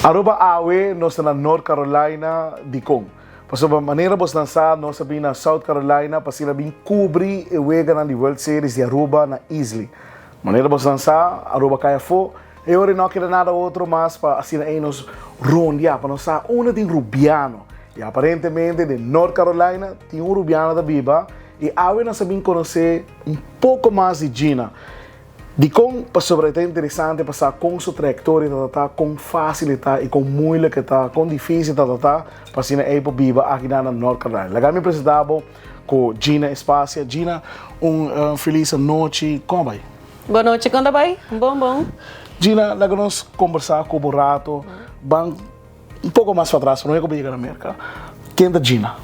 Aruba awe nós na North Carolina di Kong. Paso ba maneira bos lançar nós sabi na South Carolina para sila bin cobrir e wega na World Series de Aruba na Islay. Maneira bos lançar Aruba kaya fo e ora não quer nada outro mais para assim aí nos rondia para nós uma de Rubiano. E aparentemente de North Carolina tem Rubiano da Biba e awe nós sabem conhecer pouco mais de Gina. De com sobre é interessante passar com sua trajetória com facilidade e com muito que tá com difícil para assim é para viver aqui na North Carolina. Legal me apresentava com Gina Espacia. Gina, feliz noite. Como vai? Boa noite, como vai? Bom. Gina, nós vamos conversar com o Borato, um pouco mais para trás, não é como chegar na América. Quem é Gina?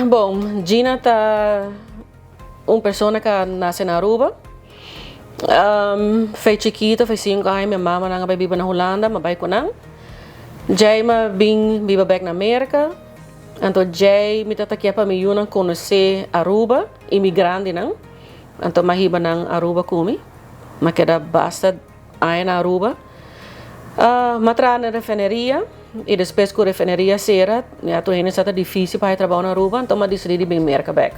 Bom, Gina tá uma pessoa que nasce na Aruba. Foi chiquita, foi 5 anos, minha mãe não vai viver na Holanda, mas vai com ela. Jay me vim viver back na América. Então Jay me tá aqui para me conhecer Aruba, imigrante não. Então me hiba na Aruba comigo. Mas queda basta aí na Aruba. Me tra na refineria e depois que a refineria será, já tô ainda está difícil para trabalhar na Aruba, então me decidi vir América back.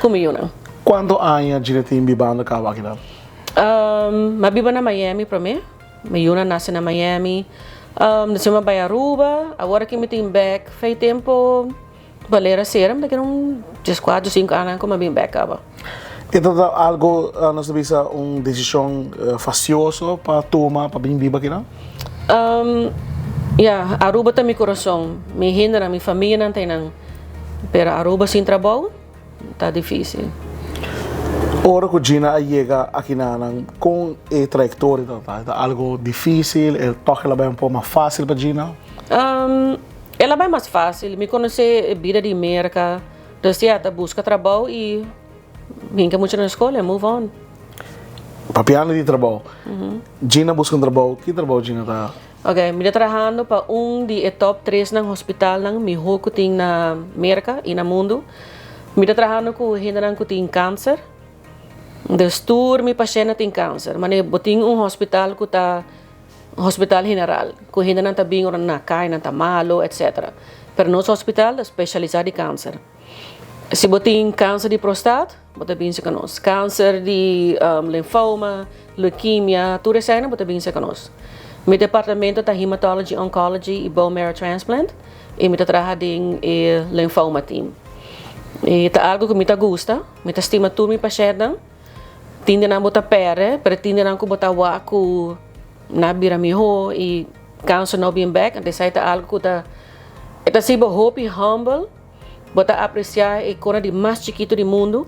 Comigo não. Quanto anos Gina tem vivendo aqui lá? Eu vivo na Miami para mim. Eu nasci na Miami. Nasci em Aruba. Agora que me tenho back, faz tempo para ler a ser, mas daqui a uns 4, 5 anos que eu vim back. Então, algo, nós temos uma decisão faciosa para tomar, para vir viver aqui lá? Aruba está no meu coração. Me hindra, minha família não tem nada. Mas Aruba sem trabalho, está difícil. Ora que Gina chega aqui com a trajetória, algo difícil, ele toca ela bem um pouco mais fácil para Gina? Ela é bem mais fácil, me conhecer a vida de América, então busca trabalho e vinha muito na escola, move on. Papiano de trabalho. Gina busca um trabalho, que trabalho Gina está? Ok, me trabalhando para de top 3 no hospital, me que tem na América e no mundo. Me trabalhando com gente que tem câncer. Dus tour mi paciënten tem câncer, mas eu boting hospital que tá hospital general, que ainda não tá bem ou não cai, não tá malo, etc. Pero nosso hospital é especializado em câncer. Se boting câncer de prostate, bota bem se conosco. Câncer de linfoma, leuquimia, tudo isso aí, bota bem se conosco. Meu departamento tá hematology, oncology e bone marrow transplant, e me trabalho em linfoma team. E tá algo que me gusta, me estima tudo mi paciente. Tinde na bota pere, pero tinde na ko bota waku na bira miho e cancer no being back, ante sai ta algo ta eta sibo hope e humble, bota apreciar e cona de mais chiquito do mundo,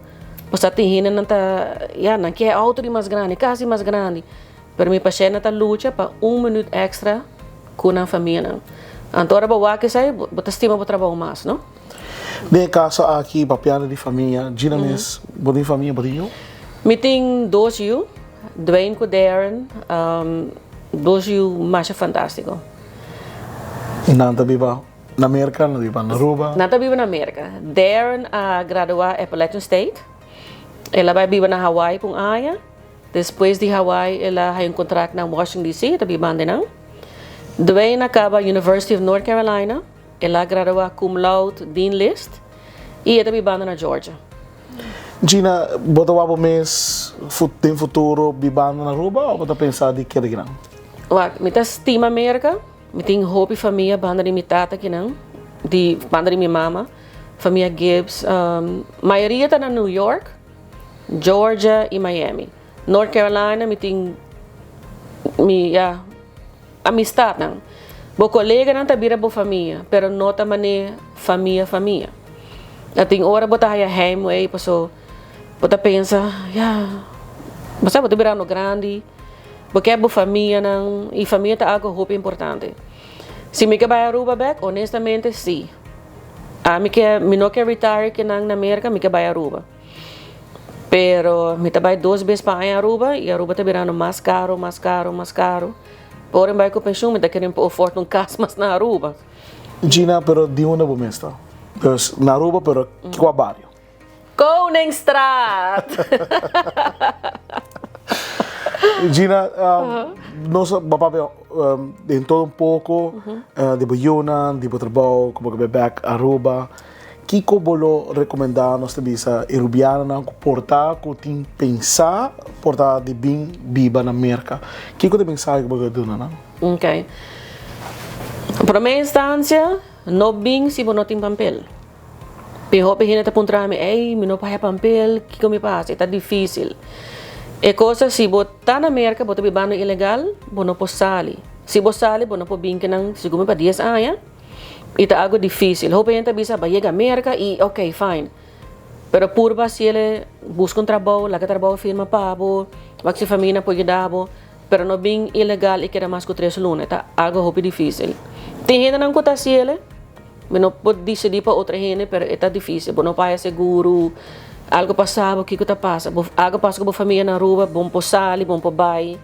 posta tinha nanta não que é auto de mais grande, quase mais grande, pero mi paciente ta luta para 1 minuto extra com a família. Antora ba waki sai bota estima bota trabalho mais, não? De caso aqui papiano de família, Gina mes, botin família, botinho? Me tem 2 anos, Dwayne com Darren, 2 anos mais fantástico. Não está viva na América, não viva na Aruba? Não está viva na América. Darren graduou em Appalachian State. Ela vai viver na Hawaii com Aya. Depois de Hawaii, ela tem contrato na Washington DC, está vivendo não. Dwayne acaba University of North Carolina. Ela graduou cum laude Dean List e está vivendo na Georgia. Gina, bota wabo mês tem futuro vivendo na Aruba ou bota pensar de que é grande? Me tá estima América, me tem hope família banda de minha tata aqui não, de banda de minha mama, família Gibbs, maioria tá na New York, Georgia e Miami. North Carolina me tem amistad não. Bo colega não tá vira bo família, pero não tá mané família. Eu tenho hora botar aí heimway, passou bota pensa, você bota virar no grande, porque é boa família não, e família tá algo muito importante. Se me quer vai Aruba back, honestamente sim. Me não quer retire que na América, me quer vai Aruba. Pero me tá vai 2 vezes para Aruba e Aruba tá virando mais caro. Porém vai com pensão, me tá querendo pôr forte um caso mas na Aruba. Gina, pero de onde você está? Pues na Aruba, pero qual barrio? Koningsstraat! Gina, nós papapel em todo um pouco, de Boyunan, de Botrabao, como que back Aruba. Kiko bolo recomendar nós também sa Irubiana na portar ko tin pensar portar de bem biba na merca. Kiko te pensar que baga duna na? Ok. Para minha instância, não bem se não tem papel. Pero pehina ta puntra mi, ay, mi no pa papel, kiko mi pasa, está difícil. E cosa si botar na merca, botar bibano ilegal, bono po sali. Si bo sali, bono po bingke ng siguro pa 10 aya. Ita algo difícil. Hope gente bisa ba llega a América e ok, fine. Pero purba si ele busca um trabalho, lá que trabalho firma pabo, vai se família pode dabo, pero no bem ilegal e quer mais que 3 lunes, tá? Algo hope difícil. Tem gente não conta si ele, mas não pode decidir para outra gente, pero é difícil. Não paia seguro, algo passava, o que que tá passa? Algo passa com a família na rua, bom por sali, bom por bai.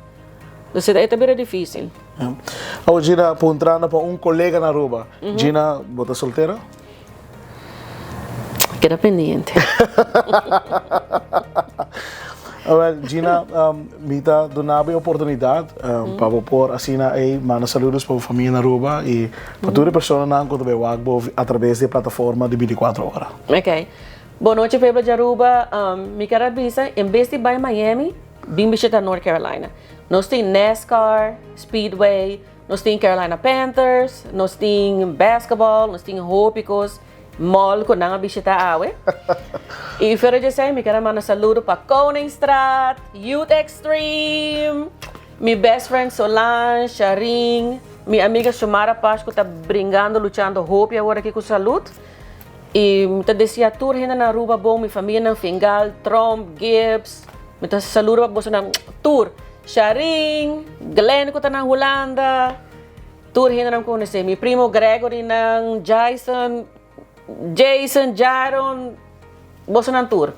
Então é bem difícil. Oh, Gina, puntrana para colega na Aruba. Gina, bota solteira? Queda pendiente. Well, Gina, mita donava a oportunidade para pôr assim aí, manda saludos para a família na Aruba e para toda pessoa na que também wagbo através da plataforma de 24 horas. Ok. Boa noite, Pueblo de Aruba. Me quero avisar, em vez de ir a Miami, vim visitar North Carolina. Nós temos NASCAR, Speedway, nós temos Carolina Panthers, nós temos basketball, nós temos hópicos, mall que não visitar awe. E fora disso, me quero mandar saludo para Koningsstraat, Youth Extreme, minha best friend Solange, Charing, minha amiga Shumara Paz que está brincando, lutando hope agora aqui com saúde. E me deseja tour ainda na Aruba bom, minha família na Fingal, Trump, Gibbs, me saludo para você na tour. Charing, Glenn ko na Holanda, tour hinda nang conhecer. Mi primo Gregory ng Jason, Jaron, boso ng tour.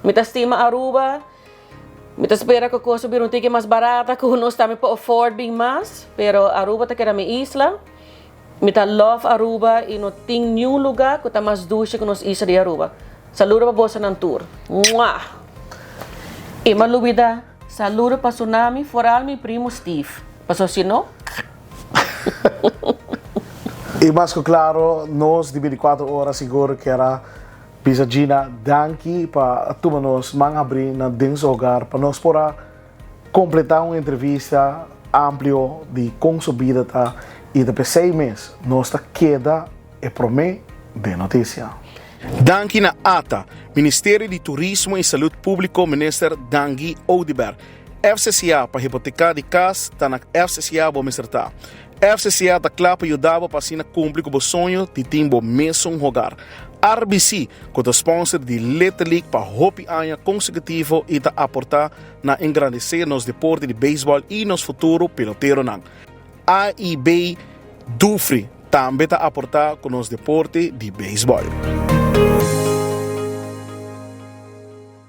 Mitas estima Aruba, mitas espera ko subir un ticket mas barata, kung nós também po afford bem mais, pero Aruba ta kera mi isla. Mita love Aruba e no ting new lugar ko ta mas dulce que nos isla de Aruba. Saludo pa boso ng tour. Mwah! E malubida. Saludo para Tsunami, foral meu primo Steve. Passou se não? E mais que claro, nós de 24 horas seguro que era Bisa Gina, danke para tu nos mang abrir na dentro hogar para nós poder completar uma entrevista amplo de com sua vida tá e depois 6 meses nós tá queda e promete de notícia. Danke na ATA, Ministério de Turismo e Saúde Público, Minister Dangi Oudiber. FCCA para hipotecar de casa, tá na FCCA vou mesertar. FCCA tá claro para ajudar para assim cumprir com o sonho de timbo mesmo jogar. RBC, que é o sponsor de Little League para hopi ano consecutivo e tá aportar na engrandecer nos deportes de beisebol e nos futuro peloteiro nang. AIB Dufri também tá aportar com os deportes de beisebol.